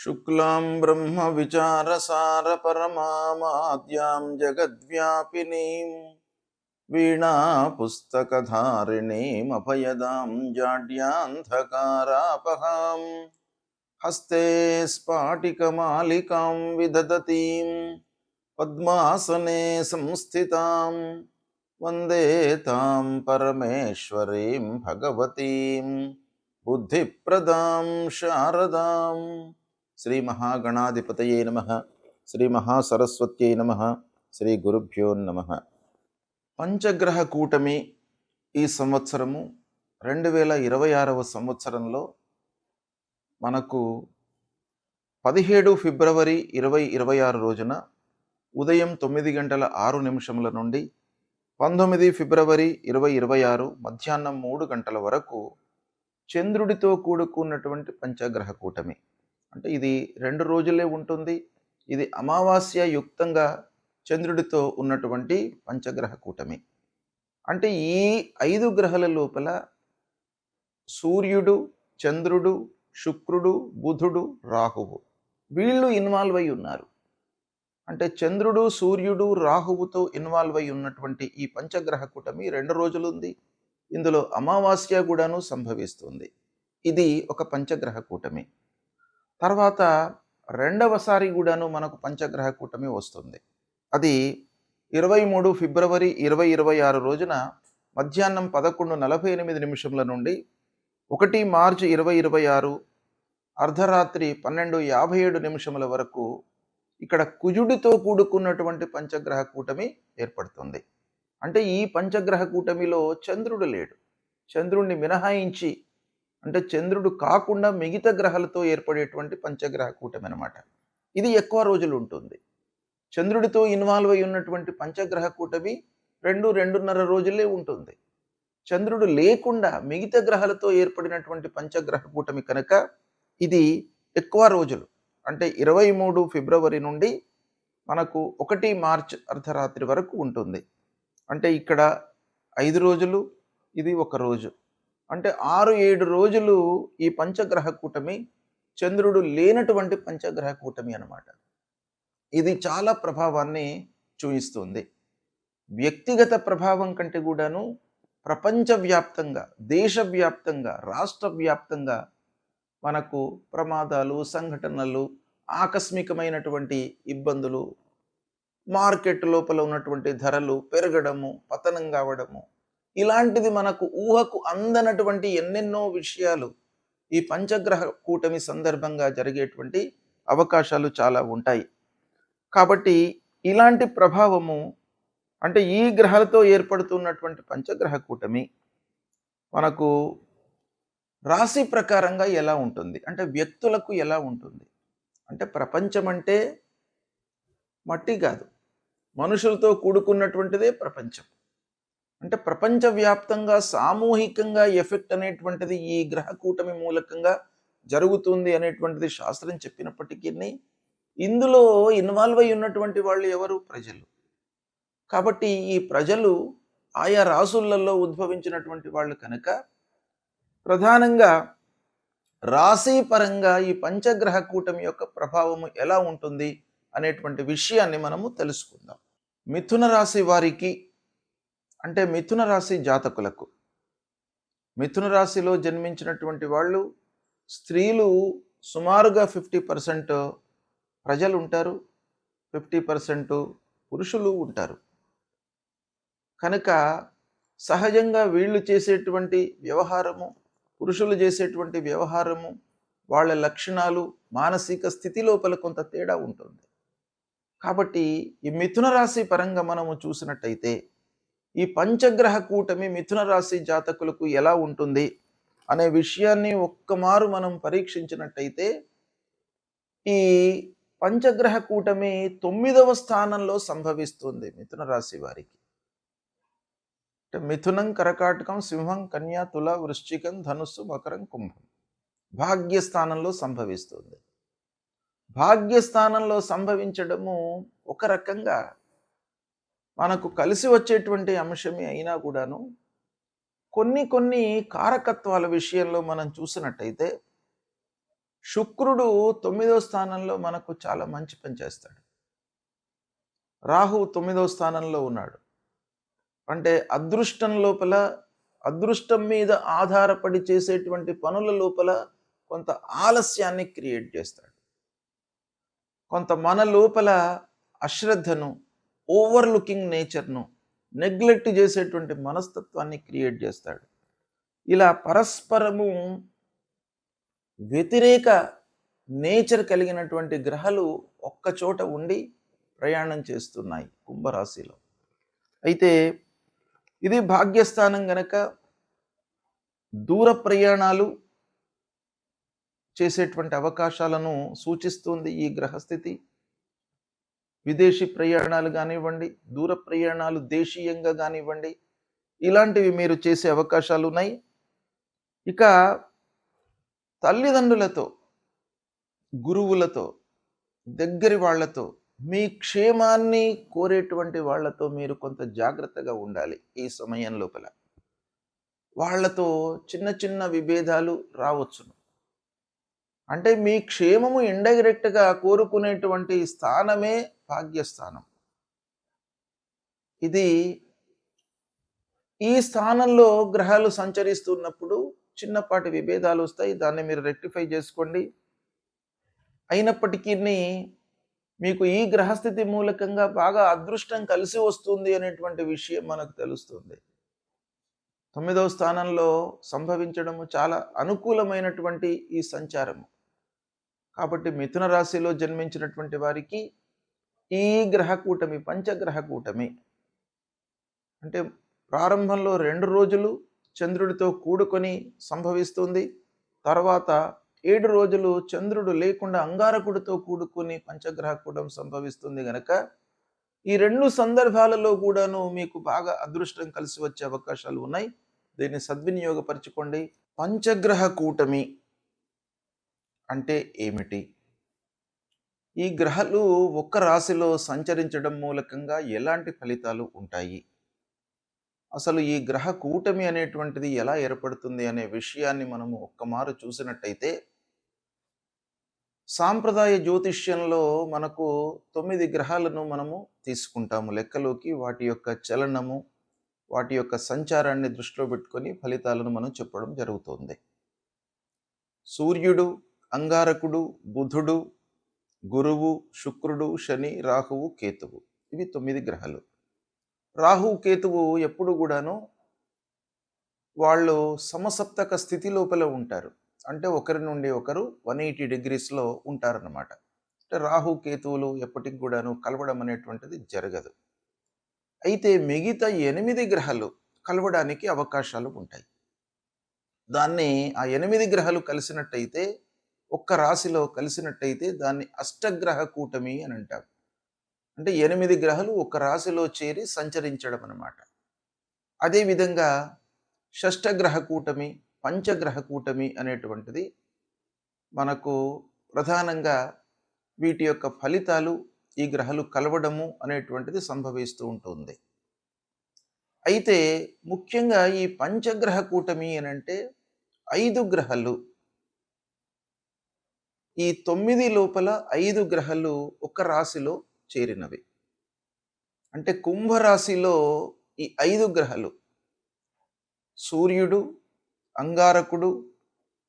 शुक्लां ब्रह्मविचारसारपरमामाद्यां जगद्व्यापिनीं वीणापुस्तकधारिणीमभयदां जाड्यान्धकारापहां हस्ते स्फाटिकमालिकां विदधतीं पद्मासने संस्थितां वन्दे तां परमेश्वरीं भगवतीं बुद्धिप्रदां शारदां। శ్రీ మహాగణాధిపతయే నమః. శ్రీ మహాసరస్వత్యై నమః. శ్రీ గురుభ్యో నమః. పంచగ్రహ కూటమి ఈ సంవత్సరము 2026వ సంవత్సరంలో మనకు 17 ఫిబ్రవరి 2026 రోజున ఉదయం 9:06 నుండి 19 ఫిబ్రవరి 2026 మధ్యాహ్నం 3 గంటల వరకు చంద్రుడితో కూడుకున్నటువంటి పంచగ్రహ కూటమి. అంటే ఇది 2 రోజులే ఉంటుంది. ఇది అమావాస్య యుక్తంగా చంద్రుడితో ఉన్నటువంటి పంచగ్రహ కూటమి. అంటే ఈ 5 గ్రహాల లోపల సూర్యుడు, చంద్రుడు, శుక్రుడు, బుధుడు, రాహువు వీళ్ళు ఇన్వాల్వ్ అయి ఉన్నారు. అంటే చంద్రుడు, సూర్యుడు, రాహువుతో ఇన్వాల్వ్ అయి ఉన్నటువంటి ఈ పంచగ్రహ కూటమి 2 రోజులు ఉంది. ఇందులో అమావాస్య కూడాను సంభవిస్తుంది. ఇది ఒక పంచగ్రహ కూటమి. తర్వాత రెండవసారి కూడాను మనకు పంచగ్రహ కూటమి వస్తుంది. అది 23 ఫిబ్రవరి 2026 రోజున మధ్యాహ్నం 11:48 నుండి 1 మార్చి 2026 అర్ధరాత్రి 12:57 వరకు ఇక్కడ కుజుడితో కూడుకున్నటువంటి పంచగ్రహ కూటమి ఏర్పడుతుంది. అంటే ఈ పంచగ్రహ కూటమిలో చంద్రుడు లేడు. చంద్రుడిని మినహాయించి అంటే చంద్రుడు కాకుండా మిగతా గ్రహాలతో ఏర్పడేటువంటి పంచగ్రహ కూటమి అన్నమాట. ఇది ఎక్కువ రోజులు ఉంటుంది. చంద్రుడితో ఇన్వాల్వ్ అయి ఉన్నటువంటి పంచగ్రహ కూటమి 2-2.5 రోజులే ఉంటుంది. చంద్రుడు లేకుండా మిగతా గ్రహాలతో ఏర్పడినటువంటి పంచగ్రహ కూటమి కనుక ఇది ఎక్కువ రోజులు. అంటే 23 ఫిబ్రవరి నుండి మనకు 1 మార్చ్ అర్ధరాత్రి వరకు ఉంటుంది. అంటే ఇక్కడ 5 రోజులు, ఇది 1 రోజు. అంటే 6-7 రోజులు ఈ పంచగ్రహ కూటమి చంద్రుడు లేనటువంటి పంచగ్రహ కూటమి అన్నమాట. ఇది చాలా ప్రభావాన్ని చూపిస్తుంది. వ్యక్తిగత ప్రభావం కంటే కూడాను ప్రపంచవ్యాప్తంగా, దేశవ్యాప్తంగా, రాష్ట్ర వ్యాప్తంగా మనకు ప్రమాదాలు, సంఘటనలు, ఆకస్మికమైనటువంటి ఇబ్బందులు, మార్కెట్ లోపల ఉన్నటువంటి ధరలు పెరగడము, పతనం కావడము, ఇలాంటిది మనకు ఊహకు అందనటువంటి ఎన్నెన్నో విషయాలు ఈ పంచగ్రహ కూటమి సందర్భంగా జరిగేటువంటి అవకాశాలు చాలా ఉంటాయి. కాబట్టి ఇలాంటి ప్రభావము అంటే ఈ గ్రహాలతో ఏర్పడుతున్నటువంటి పంచగ్రహ కూటమి మనకు రాశి ప్రకారంగా ఎలా ఉంటుంది, అంటే వ్యక్తులకు ఎలా ఉంటుంది. అంటే ప్రపంచం అంటే మట్టి కాదు, మనుషులతో కూడుకున్నటువంటిదే ప్రపంచం. అంటే ప్రపంచవ్యాప్తంగా సామూహికంగా ఎఫెక్ట్ అనేటువంటిది ఈ గ్రహ కూటమి మూలకంగా జరుగుతుంది అనేటువంటిది శాస్త్రం చెప్పినప్పటికీ ఇందులో ఇన్వాల్వ్ అయి ఉన్నటువంటి వాళ్ళు ఎవరు? ప్రజలు. కాబట్టి ఈ ప్రజలు ఆయా రాసులలో ఉద్భవించినటువంటి వాళ్ళు కనుక ప్రధానంగా రాశి పరంగా ఈ పంచగ్రహ కూటమి యొక్క ప్రభావము ఎలా ఉంటుంది అనేటువంటి విషయాన్ని మనము తెలుసుకుందాం. మిథున రాశి వారికి అంటే మిథున రాశి జాతకులకు, మిథున రాశిలో జన్మించినటువంటి వాళ్ళు స్త్రీలు సుమారుగా 50% ప్రజలు ఉంటారు, 50% పురుషులు ఉంటారు. కనుక సహజంగా వీళ్ళు చేసేటువంటి వ్యవహారము, పురుషులు చేసేటువంటి వ్యవహారము, వాళ్ళ లక్షణాలు, మానసిక స్థితి లోపల కొంత తేడా ఉంటుంది. కాబట్టి ఈ మిథున రాశి పరంగా మనము చూసినట్టయితే ఈ పంచగ్రహ కూటమి మిథున రాశి జాతకులకు ఎలా ఉంటుంది అనే విషయాన్ని ఒక్కమారు మనం పరీక్షించినట్టయితే ఈ పంచగ్రహ కూటమి 9వ స్థానంలో సంభవిస్తుంది మిథున రాశి వారికి. అంటే మిథునం, కరకాటకం, సింహం, కన్య, తుల, వృశ్చికం, ధనుస్సు, మకరం, కుంభం భాగ్యస్థానంలో సంభవిస్తుంది. భాగ్యస్థానంలో సంభవించడము ఒక రకంగా మనకు కలిసి వచ్చేటువంటి అంశమే అయినా కూడాను కొన్ని కారకత్వాల విషయంలో మనం చూసినట్టయితే శుక్రుడు 9వ స్థానంలో మనకు చాలా మంచి పని చేస్తాడు. రాహు 9వ స్థానంలో ఉన్నాడు. అంటే అదృష్టం మీద ఆధారపడి చేసేటువంటి పనుల లోపల కొంత ఆలస్యాన్ని క్రియేట్ చేస్తాడు. కొంత మన లోపల అశ్రద్ధను, ఓవర్ లుకింగ్ నేచర్ను, నెగ్లెక్ట్ చేసేటువంటి మనస్తత్వాన్ని క్రియేట్ చేస్తాడు. ఇలా పరస్పరము వ్యతిరేక నేచర్ కలిగినటువంటి గ్రహాలు ఒక్కచోట ఉండి ప్రయాణం చేస్తున్నాయి కుంభరాశిలో. అయితే ఇది భాగ్యస్థానం గనక దూర ప్రయాణాలు చేసేటువంటి అవకాశాలను సూచిస్తుంది ఈ గ్రహస్థితి. విదేశీ ప్రయాణాలు కానివ్వండి, దూర ప్రయాణాలు దేశీయంగా కానివ్వండి, ఇలాంటివి మీరు చేసే అవకాశాలు ఉన్నాయి. ఇక తల్లిదండ్రులతో, గురువులతో, దగ్గరి వాళ్లతో, మీ క్షేమాన్ని కోరేటువంటి వాళ్లతో మీరు కొంత జాగ్రత్తగా ఉండాలి. ఈ సమయం లోపల వాళ్లతో చిన్న చిన్న విభేదాలు రావచ్చును. అంటే మీ క్షేమము ఇండైరెక్ట్గా కోరుకునేటువంటి స్థానమే భాగ్యస్థానం. ఇది ఈ స్థానంలో గ్రహాలు సంచరిస్తున్నప్పుడు చిన్నపాటి విభేదాలు వస్తాయి. దాన్ని మీరు రెక్టిఫై చేసుకోండి. అయినప్పటికీ మీకు ఈ గ్రహస్థితి మూలకంగా బాగా అదృష్టం కలిసి వస్తుంది అనేటువంటి విషయం మనకు తెలుస్తుంది. 9వ స్థానంలో సంభవించడము చాలా అనుకూలమైనటువంటి ఈ సంచారము. కాబట్టి మిథున రాశిలో జన్మించినటువంటి వారికి ఈ గ్రహకూటమి, పంచగ్రహ కూటమి అంటే ప్రారంభంలో 2 రోజులు చంద్రుడితో కూడుకొని సంభవిస్తుంది. తర్వాత 7 రోజులు చంద్రుడు లేకుండా అంగారకుడితో కూడుకొని పంచగ్రహ కూటం సంభవిస్తుంది గనక ఈ 2 సందర్భాలలో కూడాను మీకు బాగా అదృష్టం కలిసి వచ్చే అవకాశాలు ఉన్నాయి. దీన్ని సద్వినియోగపరచుకోండి. పంచగ్రహ కూటమి అంటే ఏమిటి? ఈ గ్రహాలు ఒక్క రాశిలో సంచరించడం మూలకంగా ఎలాంటి ఫలితాలు ఉంటాయి? అసలు ఈ గ్రహ కూటమి అనేటువంటిది ఎలా ఏర్పడుతుంది అనే విషయాన్ని మనము ఒక్కమారు చూసినట్టయితే, సాంప్రదాయ జ్యోతిష్యంలో మనకు 9 గ్రహాలను మనము తీసుకుంటాము లెక్కలోకి. వాటి యొక్క చలనము, వాటి యొక్క సంచారాన్ని దృష్టిలో పెట్టుకొని ఫలితాలను మనం చెప్పడం జరుగుతుంది. సూర్యుడు, అంగారకుడు, బుధుడు, గురువు, శుక్రుడు, శని, రాహువు, కేతువు, ఇవి 9 గ్రహాలు. రాహు, కేతువు ఎప్పుడు కూడాను వాళ్ళు సమసప్తక స్థితి లోపల ఉంటారు. అంటే ఒకరి నుండి ఒకరు 180 డిగ్రీస్లో ఉంటారన్నమాట. అంటే రాహు, కేతువులు ఎప్పటికి కూడాను కలవడం అనేటువంటిది జరగదు. అయితే మిగతా 8 గ్రహాలు కలవడానికి అవకాశాలు ఉంటాయి. దాన్ని ఆ 8 గ్రహాలు కలిసినట్టయితే, ఒక్క రాశిలో కలిసినట్టయితే దాన్ని అష్టగ్రహ కూటమి అని అంటారు. అంటే 8 గ్రహాలు ఒక రాశిలో చేరి సంచరించడం అన్నమాట. అదేవిధంగా షష్టగ్రహ కూటమి, పంచగ్రహ కూటమి అనేటువంటిది మనకు ప్రధానంగా వీటి యొక్క ఫలితాలు ఈ గ్రహాలు కలవడము అనేటువంటిది సంభవిస్తూ ఉంటుంది. అయితే ముఖ్యంగా ఈ పంచగ్రహ కూటమి అని అంటే 5 గ్రహాలు, ఈ 9 లోపల 5 గ్రహాలు ఒక రాశిలో చేరినవి. అంటే కుంభరాశిలో ఈ 5 గ్రహాలు సూర్యుడు, అంగారకుడు,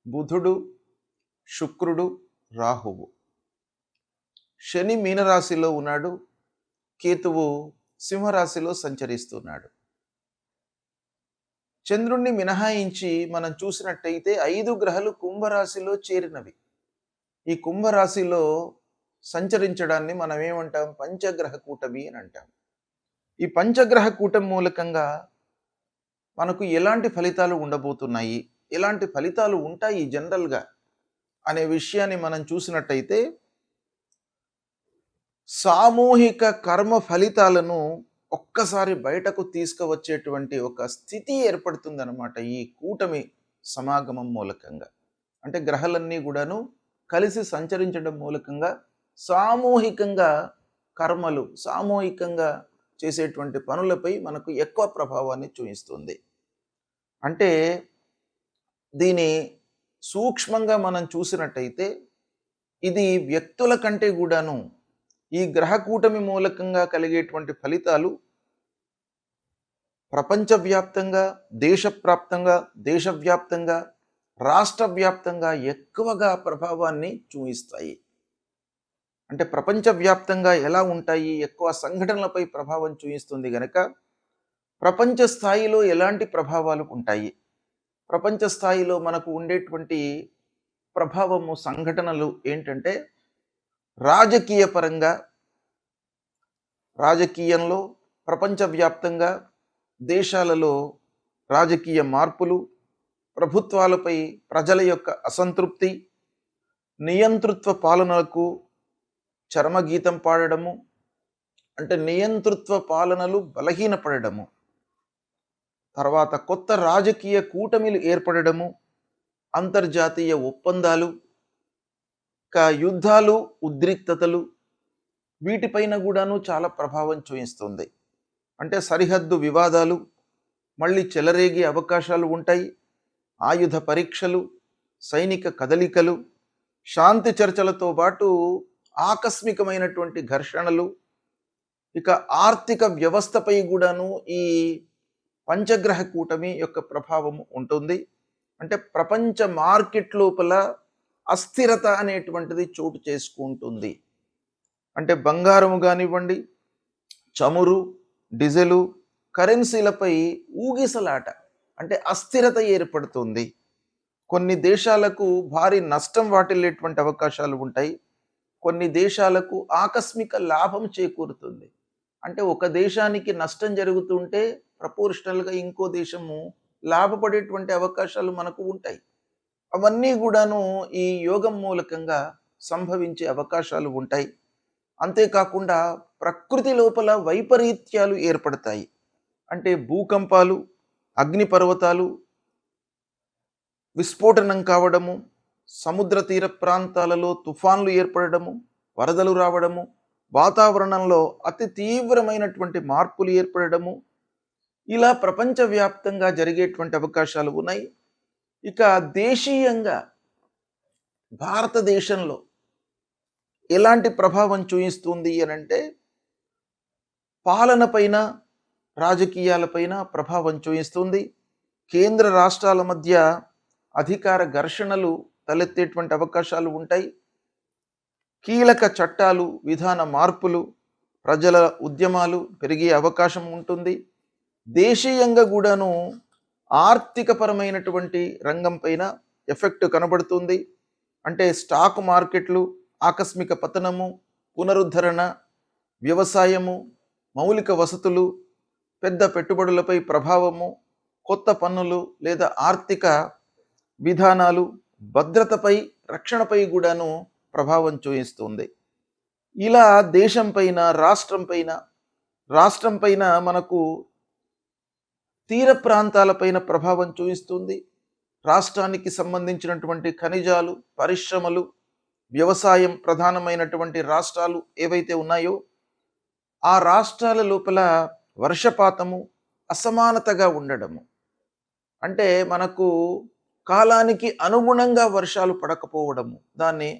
బుధుడు, శుక్రుడు, రాహువు. శని మీనరాశిలో ఉన్నాడు, కేతువు సింహరాశిలో సంచరిస్తున్నాడు. చంద్రుణ్ణి మినహాయించి మనం చూసినట్టయితే 5 గ్రహాలు కుంభరాశిలో చేరినవి. ఈ కుంభరాశిలో సంచరించడాన్ని మనం ఏమంటాం? పంచగ్రహ కూటమి అని అంటాం. ఈ పంచగ్రహ కూటమి మూలకంగా మనకు ఎలాంటి ఫలితాలు ఉండబోతున్నాయి, ఎలాంటి ఫలితాలు ఉంటాయి జనరల్గా అనే విషయాన్ని మనం చూసినట్టయితే, సామూహిక కర్మ ఫలితాలను ఒక్కసారి బయటకు తీసుకువచ్చేటువంటి ఒక స్థితి ఏర్పడుతుందన్నమాట ఈ కూటమి సమాగమం మూలకంగా. అంటే గ్రహాలన్నీ కూడాను కలిసి సంచరించడం మూలకంగా సామూహికంగా కర్మలు, సామూహికంగా చేసేటువంటి పనులపై మనకు ఎక్కువ ప్రభావాన్ని చూపిస్తుంది. అంటే దీని సూక్ష్మంగా మనం చూసినట్టయితే ఇది వ్యక్తుల కంటే కూడాను ఈ గ్రహ కూటమి మూలకంగా కలిగేటువంటి ఫలితాలు ప్రపంచవ్యాప్తంగా, దేశవ్యాప్తంగా, రాష్ట్ర వ్యాప్తంగా ఎక్కువగా ప్రభావాన్ని చూపిస్తాయి. అంటే ప్రపంచవ్యాప్తంగా ఎలా ఉంటాయి, ఎక్కువ సంఘటనలపై ప్రభావం చూపిస్తుంది గనక ప్రపంచ స్థాయిలో ఎలాంటి ప్రభావాలు ఉంటాయి, ప్రపంచ స్థాయిలో మనకు ఉండేటువంటి ప్రభావము సంఘటనలు ఏంటంటే రాజకీయ పరంగా, రాజకీయంలో ప్రపంచవ్యాప్తంగా దేశాలలో రాజకీయ మార్పులు, ప్రభుత్వాలపై ప్రజల యొక్క అసంతృప్తి, నియంతృత్వ పాలనలకు చరమగీతం పాడడము, అంటే నియంతృత్వ పాలనలు బలహీనపడము, తర్వాత కొత్త రాజకీయ కూటమిలు ఏర్పడము, అంతర్జాతీయ ఒప్పందాలు, యుద్ధాలు, ఉద్రిక్తతలు, వీటిపైన కూడాను చాలా ప్రభావం చూపిస్తుంది. అంటే సరిహద్దు వివాదాలు మళ్ళీ చెలరేగే అవకాశాలు ఉంటాయి. ఆయుధ పరీక్షలు, సైనిక కదలికలు, శాంతి చర్చలతో పాటు ఆకస్మికమైనటువంటి ఘర్షణలు, ఇక ఆర్థిక వ్యవస్థపై కూడాను ఈ పంచగ్రహ కూటమి యొక్క ప్రభావం ఉంటుంది. అంటే ప్రపంచ మార్కెట్ లోపల అస్థిరత అనేటువంటిది చోటు చేసుకుంటుంది. అంటే బంగారము కానివ్వండి, చమురు, డీజిలు, కరెన్సీలపై ఊగిసలాట, అంటే అస్థిరత ఏర్పడుతుంది. కొన్ని దేశాలకు భారీ నష్టం వాటిల్లేటువంటి అవకాశాలు ఉంటాయి. కొన్ని దేశాలకు ఆకస్మిక లాభం చేకూరుతుంది. అంటే ఒక దేశానికి నష్టం జరుగుతుంటే ప్రపోర్షనల్గా ఇంకో దేశము లాభపడేటువంటి అవకాశాలు మనకు ఉంటాయి. అవన్నీ కూడాను ఈ యోగం మూలకంగా సంభవించే అవకాశాలు ఉంటాయి. అంతేకాకుండా ప్రకృతి లోపల వైపరీత్యాలు ఏర్పడతాయి. అంటే భూకంపాలు, అగ్నిపర్వతాలు విస్ఫోటనం కావడము, సముద్ర తీర ప్రాంతాలలో తుఫాన్లు ఏర్పడము, వరదలు రావడము, వాతావరణంలో అతి తీవ్రమైనటువంటి మార్పులు ఏర్పడము, ఇలా ప్రపంచవ్యాప్తంగా జరిగేటువంటి అవకాశాలు ఉన్నాయి. ఇక దేశీయంగా భారతదేశంలో ఎలాంటి ప్రభావం చూపిస్తుంది అనంటే పాలన పైన, రాజకీయాలపైన ప్రభావం చూపిస్తుంది. కేంద్ర రాష్ట్రాల మధ్య అధికార ఘర్షణలు తలెత్తేటువంటి అవకాశాలు ఉంటాయి. కీలక చట్టాలు, విధాన మార్పులు, ప్రజల ఉద్యమాలు పెరిగే అవకాశం ఉంటుంది. దేశీయంగా కూడాను ఆర్థికపరమైనటువంటి రంగం పైన ఎఫెక్ట్ కనబడుతుంది. అంటే స్టాక్ మార్కెట్లు ఆకస్మిక పతనము, పునరుద్ధరణ, వ్యవసాయము, మౌలిక వసతులు, పెద్ద పెట్టుబడులపై ప్రభావము, కొత్త పన్నులు లేదా ఆర్థిక విధానాలు, భద్రతపై, రక్షణపై కూడాను ప్రభావం చూపిస్తుంది. ఇలా దేశం పైన, రాష్ట్రం పైన మనకు తీర ప్రాంతాలపైన ప్రభావం చూపిస్తుంది. రాష్ట్రానికి సంబంధించినటువంటి ఖనిజాలు, పరిశ్రమలు, వ్యవసాయం ప్రధానమైనటువంటి రాష్ట్రాలు ఏవైతే ఉన్నాయో ఆ రాష్ట్రాల లోపల వర్షపాతము అసమానతగా ఉండడము, అంటే మనకు కాలానికి అనుగుణంగా వర్షాలు పడకపోవడము, దాన్ని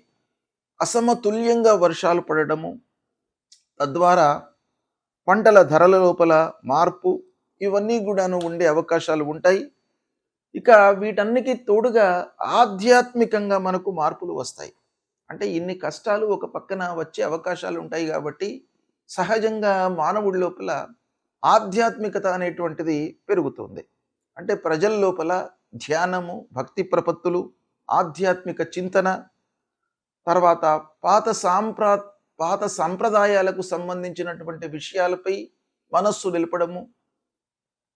అసమతుల్యంగా వర్షాలు పడడము, తద్వారా పంటల ధరల లోపల మార్పు, ఇవన్నీ కూడాను ఉండే అవకాశాలు ఉంటాయి. ఇక వీటన్నికి తోడుగా ఆధ్యాత్మికంగా మనకు మార్పులు వస్తాయి. అంటే ఇన్ని కష్టాలు ఒక పక్కన వచ్చే అవకాశాలు ఉంటాయి కాబట్టి సహజంగా మానవుడి లోపల ఆధ్యాత్మికత అనేటువంటిది పెరుగుతుంది. అంటే ప్రజల లోపల ధ్యానము, భక్తి ప్రపత్తులు, ఆధ్యాత్మిక చింతన, తర్వాత పాత సంప్రదాయాలకు సంబంధించినటువంటి విషయాలపై మనస్సు నిలపడము,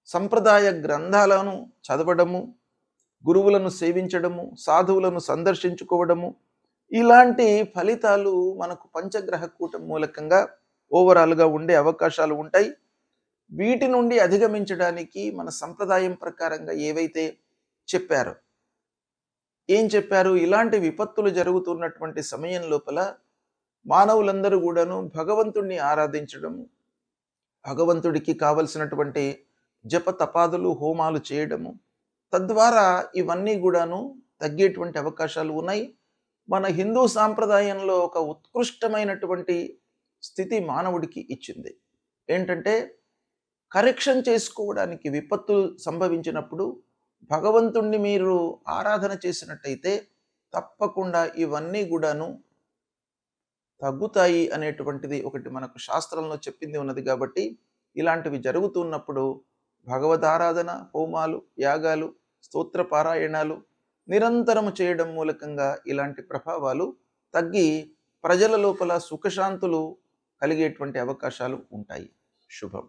సంప్రదాయ గ్రంథాలను చదవడము, గురువులను సేవించడము, సాధువులను సందర్శించుకోవడము, ఇలాంటి ఫలితాలు మనకు పంచగ్రహ కూటమి మూలకంగా ఓవరాల్గా ఉండే అవకాశాలు ఉంటాయి. వీటి నుండి అధిగమించడానికి మన సంప్రదాయం ప్రకారంగా ఏవైతే చెప్పారో, ఏం చెప్పారు, ఇలాంటి విపత్తులు జరుగుతున్నటువంటి సమయం లోపల మానవులందరూ కూడాను భగవంతుడిని ఆరాధించడము, భగవంతుడికి కావలసినటువంటి జప తపాదులు, హోమాలు చేయడము, తద్వారా ఇవన్నీ కూడాను తగ్గేటువంటి అవకాశాలు ఉన్నాయి. మన హిందూ సాంప్రదాయంలో ఒక ఉత్కృష్టమైనటువంటి స్థితి మానవుడికి ఇచ్చింది. ఏంటంటే కరెక్షన్ చేసుకోవడానికి విపత్తులు సంభవించినప్పుడు భగవంతుణ్ణి మీరు ఆరాధన చేసినట్టయితే తప్పకుండా ఇవన్నీ కూడాను తగ్గుతాయి అనేటువంటిది ఒకటి మనకు శాస్త్రంలో చెప్పింది ఉన్నది. కాబట్టి ఇలాంటివి జరుగుతున్నప్పుడు భగవదారాధన, హోమాలు, యాగాలు, స్తోత్ర పారాయణాలు నిరంతరము చేయడం మూలకంగా ఇలాంటి ప్రభావాలు తగ్గి ప్రజల లోపల సుఖశాంతులు కలిగేటువంటి అవకాశాలు ఉంటాయి. శుభం.